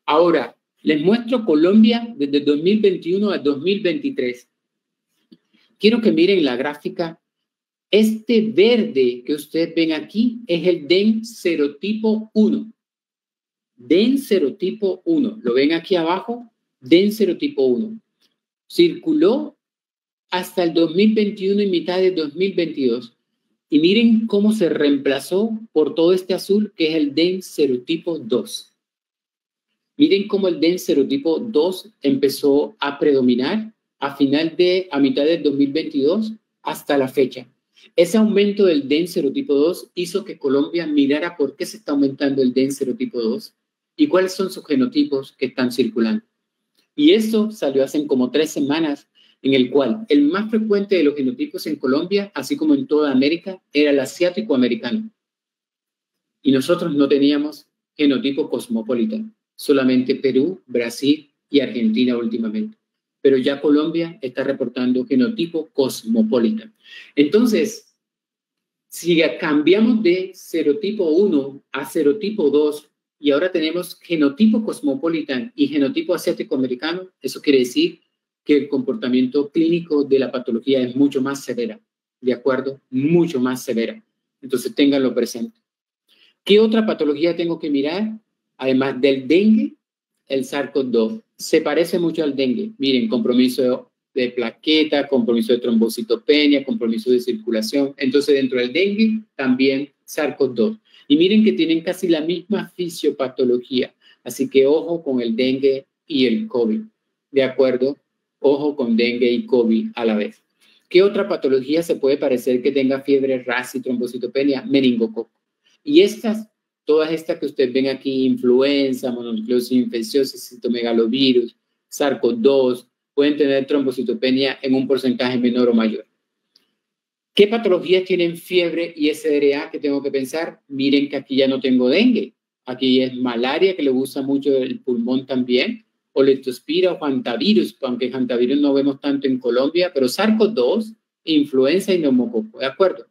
Ahora, les muestro Colombia desde 2021 al 2023. Quiero que miren la gráfica. Este verde que ustedes ven aquí es el DEN serotipo 1. DEN serotipo 1. ¿Lo ven aquí abajo? DEN serotipo 1. Circuló hasta el 2021 y mitad de 2022. Y miren cómo se reemplazó por todo este azul, que es el DEN serotipo 2. Miren cómo el DEN serotipo 2 empezó a predominar a mitad del 2022 hasta la fecha. Ese aumento del DEN serotipo 2 hizo que Colombia mirara por qué se está aumentando el DEN serotipo 2 y cuáles son sus genotipos que están circulando. Y esto salió hace como 3 semanas, en el cual el más frecuente de los genotipos en Colombia, así como en toda América, era el asiático americano. Y nosotros no teníamos genotipo cosmopolita, solamente Perú, Brasil y Argentina últimamente. Pero ya Colombia está reportando genotipo cosmopolita. Entonces, si cambiamos de serotipo 1 a serotipo 2 y ahora tenemos genotipo cosmopolita y genotipo asiático americano, eso quiere decir que el comportamiento clínico de la patología es mucho más severa, ¿de acuerdo? Mucho más severa. Entonces, ténganlo presente. ¿Qué otra patología tengo que mirar? Además del dengue, el SARS-CoV-2 se parece mucho al dengue. Miren, compromiso de plaqueta, compromiso de trombocitopenia, compromiso de circulación. Entonces, dentro del dengue, también SARS-CoV-2. Y miren que tienen casi la misma fisiopatología. Así que ojo con el dengue y el COVID. ¿De acuerdo? Ojo con dengue y COVID a la vez. ¿Qué otra patología se puede parecer que tenga fiebre, ras y trombocitopenia? Meningococo. Y todas estas que ustedes ven aquí, influenza, mononucleosis infecciosa, citomegalovirus, SARS-CoV-2, pueden tener trombocitopenia en un porcentaje menor o mayor. ¿Qué patologías tienen fiebre y SRA que tengo que pensar? Miren que aquí ya no tengo dengue. Aquí es malaria, que le gusta mucho el pulmón también, o leptospira o hantavirus, aunque hantavirus no vemos tanto en Colombia, pero SARS-CoV-2, influenza y neumococo, ¿de acuerdo?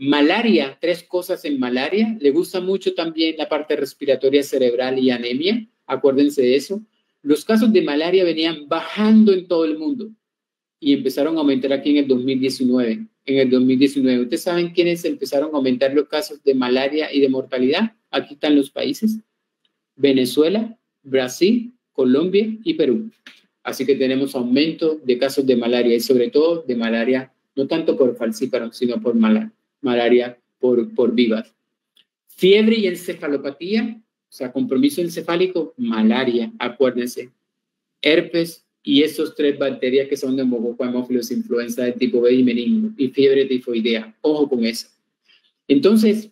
Malaria, 3 cosas en malaria. Le gusta mucho también la parte respiratoria cerebral y anemia. Acuérdense de eso. Los casos de malaria venían bajando en todo el mundo y empezaron a aumentar aquí en el 2019. En el 2019, ¿ustedes saben quiénes empezaron a aumentar los casos de malaria y de mortalidad? Aquí están los países: Venezuela, Brasil, Colombia y Perú. Así que tenemos aumento de casos de malaria y sobre todo de malaria, no tanto por falciparum, sino por malaria por vivas. Fiebre y encefalopatía, o sea, compromiso encefálico, malaria, acuérdense. Herpes y esos 3 bacterias que son neumococo, hemófilos, influenza de tipo B y meningo, y fiebre tifoidea. Ojo con eso. Entonces,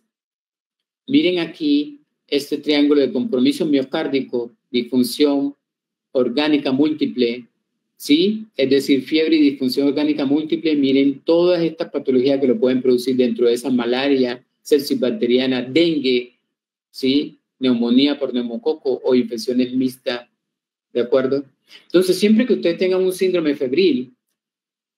miren aquí este triángulo de compromiso miocárdico, disfunción orgánica múltiple, ¿sí? Es decir, fiebre y disfunción orgánica múltiple. Miren todas estas patologías que lo pueden producir dentro de esa malaria, sepsis bacteriana, dengue, ¿sí? Neumonía por neumococo o infecciones mixtas, ¿de acuerdo? Entonces, siempre que ustedes tengan un síndrome febril,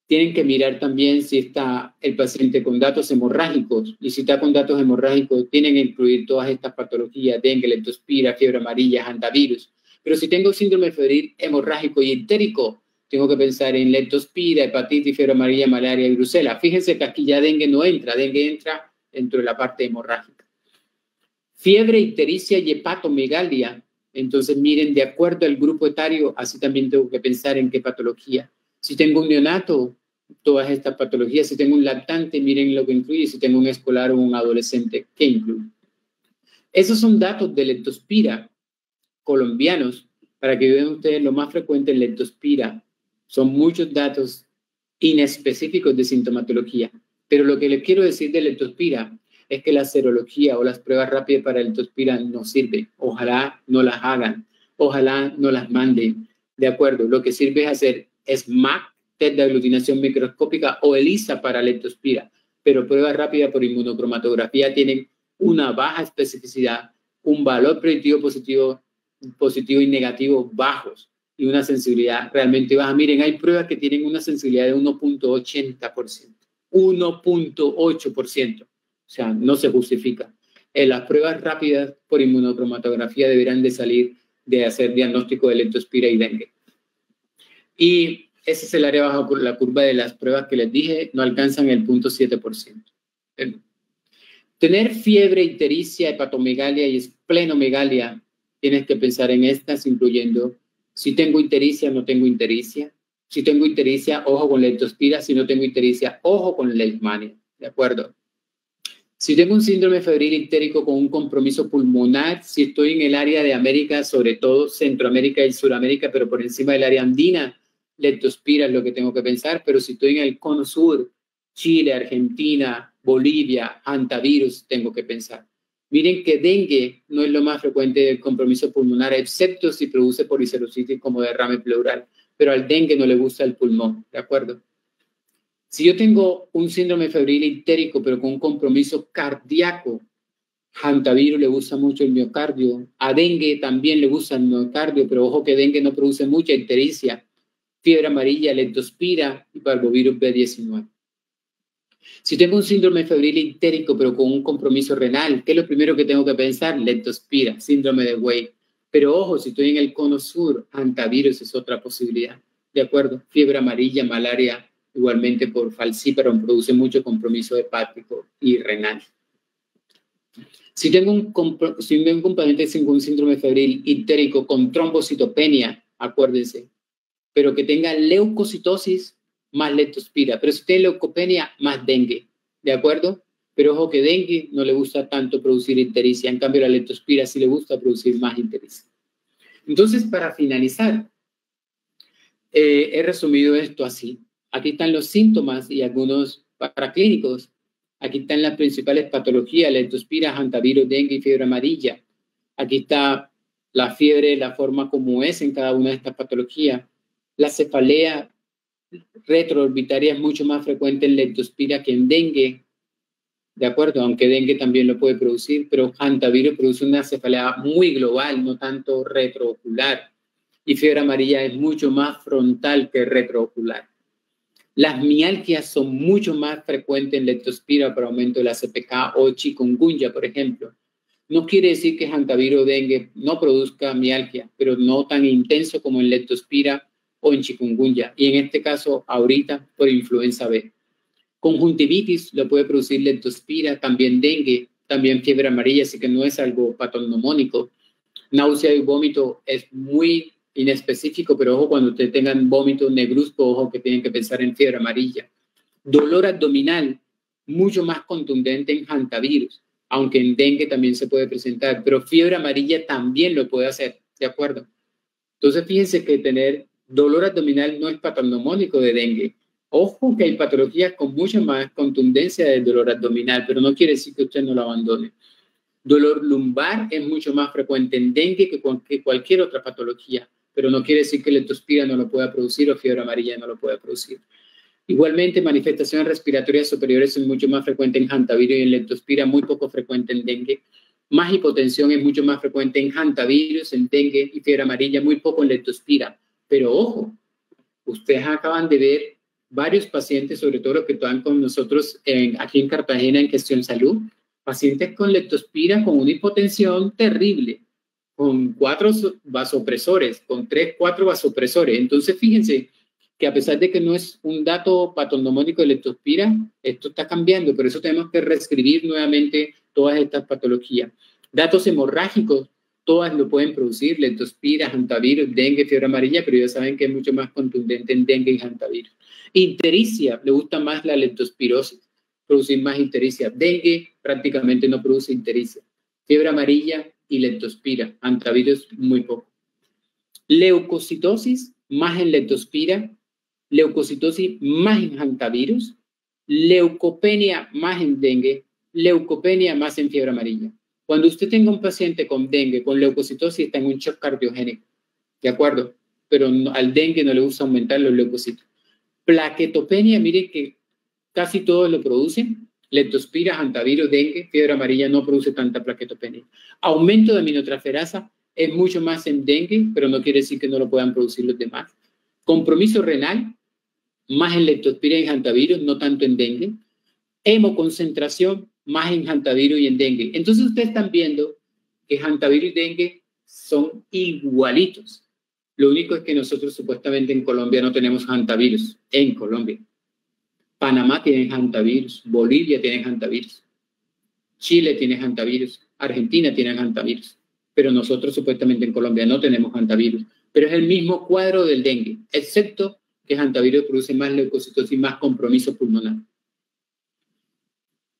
tienen que mirar también si está el paciente con datos hemorrágicos, y si está con datos hemorrágicos, tienen que incluir todas estas patologías: dengue, leptospira, fiebre amarilla, hantavirus. Pero si tengo síndrome febril hemorrágico y entérico, tengo que pensar en leptospira, hepatitis, fiebre amarilla, malaria y brucela. Fíjense que aquí ya dengue no entra, dengue entra dentro de la parte hemorrágica. Fiebre, ictericia y hepatomegalia. Entonces, miren, de acuerdo al grupo etario, así también tengo que pensar en qué patología. Si tengo un neonato, todas estas patologías. Si tengo un lactante, miren lo que incluye. Si tengo un escolar o un adolescente, ¿qué incluye? Esos son datos de leptospira colombianos, para que vean ustedes lo más frecuente en leptospira. Son muchos datos inespecíficos de sintomatología. Pero lo que les quiero decir de leptospira es que la serología o las pruebas rápidas para leptospira no sirven. Ojalá no las hagan. Ojalá no las manden. De acuerdo, lo que sirve es hacer SMAC, test de aglutinación microscópica, o ELISA para leptospira. Pero pruebas rápidas por inmunocromatografía tienen una baja especificidad, un valor predictivo positivo y negativo bajos y una sensibilidad realmente baja. Miren, hay pruebas que tienen una sensibilidad de 1.80%, 1.8%. O sea, no se justifica. Las pruebas rápidas por inmunocromatografía deberán de salir de hacer diagnóstico de leptospira y dengue. Y ese es el área baja por la curva de las pruebas que les dije, no alcanzan el 0.7%. Tener fiebre, ictericia, hepatomegalia y esplenomegalia, tienes que pensar en estas, incluyendo si tengo ictericia, no tengo ictericia. Si tengo ictericia, ojo con leptospira. Si no tengo ictericia, ojo con leishmania. ¿De acuerdo? Si tengo un síndrome febril ictérico con un compromiso pulmonar, si estoy en el área de América, sobre todo Centroamérica y Suramérica, pero por encima del área andina, leptospira es lo que tengo que pensar. Pero si estoy en el cono sur, Chile, Argentina, Bolivia, hantavirus, tengo que pensar. Miren que dengue no es lo más frecuente del compromiso pulmonar, excepto si produce policerositis como derrame pleural, pero al dengue no le gusta el pulmón, ¿de acuerdo? Si yo tengo un síndrome febril ictérico, pero con un compromiso cardíaco, hantavirus le gusta mucho el miocardio, a dengue también le gusta el miocardio, pero ojo que dengue no produce mucha ictericia, fiebre amarilla, leptospira y parvovirus B19. Si tengo un síndrome febril ictérico, pero con un compromiso renal, ¿qué es lo primero que tengo que pensar? Leptospira, síndrome de Weig. Pero ojo, si estoy en el cono sur, hantavirus es otra posibilidad, ¿de acuerdo? Fiebre amarilla, malaria, igualmente por falciparum, produce mucho compromiso hepático y renal. Si tengo un paciente sin un síndrome febril ictérico con trombocitopenia, acuérdense, pero que tenga leucocitosis más leptospira, pero si tiene leucopenia, más dengue, ¿de acuerdo? Pero ojo que dengue no le gusta tanto producir ictericia, en cambio la leptospira sí le gusta producir más ictericia. Entonces, para finalizar, he resumido esto así. Aquí están los síntomas y algunos paraclínicos. Aquí están las principales patologías, leptospira, hantavirus, dengue y fiebre amarilla. Aquí está la fiebre, la forma como es en cada una de estas patologías. La cefalea retroorbitaria es mucho más frecuente en leptospira que en dengue, ¿de acuerdo? Aunque dengue también lo puede producir, pero hantavirus produce una cefalea muy global, no tanto retroocular. Y fiebre amarilla es mucho más frontal que retroocular. Las mialgias son mucho más frecuentes en leptospira por aumento de la CPK o chikungunya, por ejemplo. No quiere decir que hantavirus o dengue no produzca mialgia, pero no tan intenso como en leptospira o en chikungunya. Y en este caso, ahorita, por influenza B. Conjuntivitis lo puede producir leptospira, también dengue, también fiebre amarilla, así que no es algo patognomónico. Náusea y vómito es muy inespecífico, pero ojo, cuando ustedes tengan vómito negruzco, ojo que tienen que pensar en fiebre amarilla. Dolor abdominal, mucho más contundente en hantavirus, aunque en dengue también se puede presentar, pero fiebre amarilla también lo puede hacer, ¿de acuerdo? Entonces, fíjense que tener dolor abdominal no es patognomónico de dengue. Ojo que hay patologías con mucha más contundencia del dolor abdominal, pero no quiere decir que usted no lo abandone. Dolor lumbar es mucho más frecuente en dengue que cualquier otra patología, pero no quiere decir que leptospira no lo pueda producir o fiebre amarilla no lo pueda producir. Igualmente, manifestaciones respiratorias superiores son mucho más frecuentes en hantavirus y en leptospira, muy poco frecuente en dengue. Más hipotensión es mucho más frecuente en hantavirus, en dengue y fiebre amarilla, muy poco en leptospira. Pero ojo, ustedes acaban de ver varios pacientes, sobre todo los que están con nosotros aquí en Cartagena en Gestión Salud, pacientes con leptospira con una hipotensión terrible, con 4 vasopresores, con 3, 4 vasopresores. Entonces, fíjense que a pesar de que no es un dato patognomónico de leptospira, esto está cambiando, por eso tenemos que reescribir nuevamente todas estas patologías. Datos hemorrágicos, todas lo pueden producir, leptospira, hantavirus, dengue, fiebre amarilla, pero ya saben que es mucho más contundente en dengue y hantavirus. Ictericia, le gusta más la leptospirosis, producir más ictericia. Dengue prácticamente no produce ictericia. Fiebre amarilla y leptospira, hantavirus muy poco. Leucocitosis, más en leptospira, leucocitosis más en hantavirus, leucopenia más en dengue, leucopenia más en fiebre amarilla. Cuando usted tenga un paciente con dengue, con leucocitosis, está en un shock cardiogénico, ¿de acuerdo? Pero al dengue no le gusta aumentar los leucocitos. Plaquetopenia, mire que casi todos lo producen. Leptospira, hantavirus, dengue, fiebre amarilla no produce tanta plaquetopenia. Aumento de aminotransferasa es mucho más en dengue, pero no quiere decir que no lo puedan producir los demás. Compromiso renal, más en leptospira y hantavirus, no tanto en dengue. Hemoconcentración, más en hantavirus y en dengue. Entonces ustedes están viendo que hantavirus y dengue son igualitos. Lo único es que nosotros supuestamente en Colombia no tenemos hantavirus, en Colombia. Panamá tiene hantavirus, Bolivia tiene hantavirus, Chile tiene hantavirus, Argentina tiene hantavirus, pero nosotros supuestamente en Colombia no tenemos hantavirus. Pero es el mismo cuadro del dengue, excepto que hantavirus produce más leucocitosis y más compromiso pulmonar.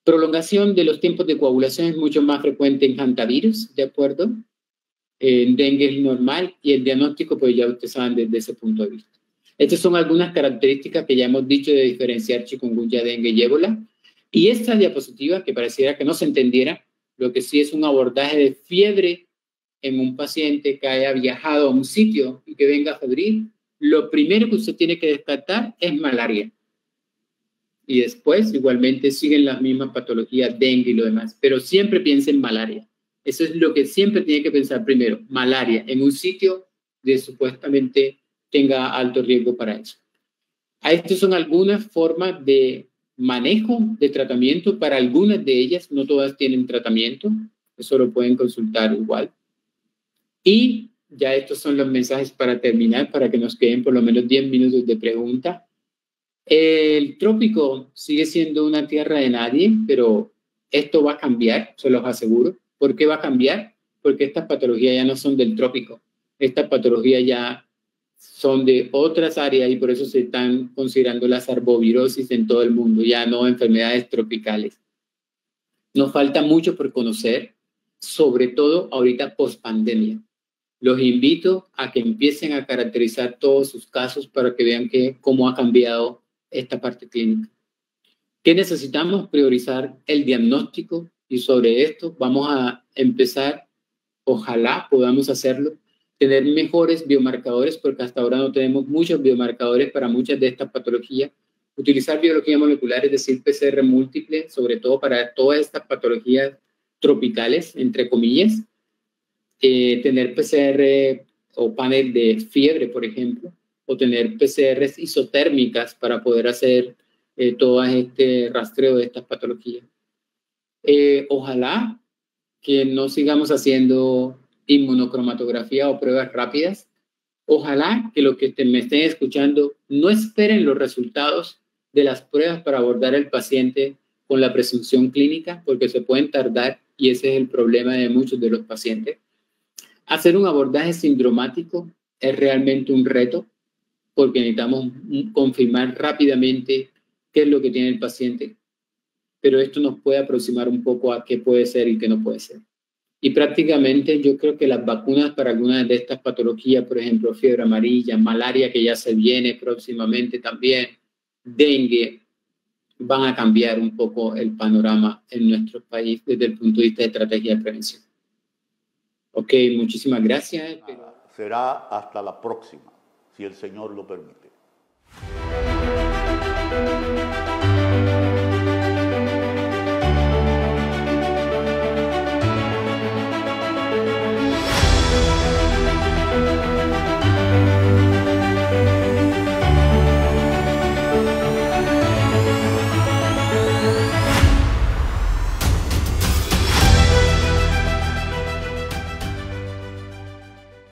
Prolongación de los tiempos de coagulación es mucho más frecuente en hantavirus, ¿de acuerdo? En dengue es normal y el diagnóstico, pues ya ustedes saben desde ese punto de vista. Estas son algunas características que ya hemos dicho de diferenciar chikungunya, dengue y ébola. Y esta diapositiva, que pareciera que no se entendiera, lo que sí es un abordaje de fiebre en un paciente que haya viajado a un sitio y que venga febril, lo primero que usted tiene que descartar es malaria. Y después, igualmente, siguen las mismas patologías, dengue y lo demás. Pero siempre piense en malaria. Eso es lo que siempre tiene que pensar primero, malaria, en un sitio de supuestamente tenga alto riesgo para eso. Estas son algunas formas de manejo de tratamiento. Para algunas de ellas, no todas tienen tratamiento. Eso lo pueden consultar igual. Y ya estos son los mensajes para terminar, para que nos queden por lo menos 10 minutos de pregunta. El trópico sigue siendo una tierra de nadie, pero esto va a cambiar, se los aseguro. ¿Por qué va a cambiar? Porque estas patologías ya no son del trópico. Estas patologías ya son de otras áreas y por eso se están considerando las arbovirosis en todo el mundo, ya no enfermedades tropicales. Nos falta mucho por conocer, sobre todo ahorita post-pandemia. Los invito a que empiecen a caracterizar todos sus casos para que vean cómo ha cambiado esta parte clínica. ¿Qué necesitamos? Priorizar el diagnóstico y sobre esto vamos a empezar, ojalá podamos hacerlo, tener mejores biomarcadores porque hasta ahora no tenemos muchos biomarcadores para muchas de estas patologías. Utilizar biología molecular, es decir, PCR múltiple, sobre todo para todas estas patologías tropicales, entre comillas. Tener PCR o panel de fiebre, por ejemplo, o tener PCRs isotérmicas para poder hacer todo este rastreo de estas patologías. Ojalá que no sigamos haciendo inmunocromatografía o pruebas rápidas. Ojalá que los que me estén escuchando no esperen los resultados de las pruebas para abordar al paciente con la presunción clínica, porque se pueden tardar y ese es el problema de muchos de los pacientes. Hacer un abordaje sindromático es realmente un reto porque necesitamos confirmar rápidamente qué es lo que tiene el paciente, pero esto nos puede aproximar un poco a qué puede ser y qué no puede ser. Y prácticamente yo creo que las vacunas para algunas de estas patologías, por ejemplo, fiebre amarilla, malaria que ya se viene próximamente también, dengue, van a cambiar un poco el panorama en nuestro país desde el punto de vista de estrategia de prevención. Ok, muchísimas gracias. Será hasta la próxima, si el Señor lo permite.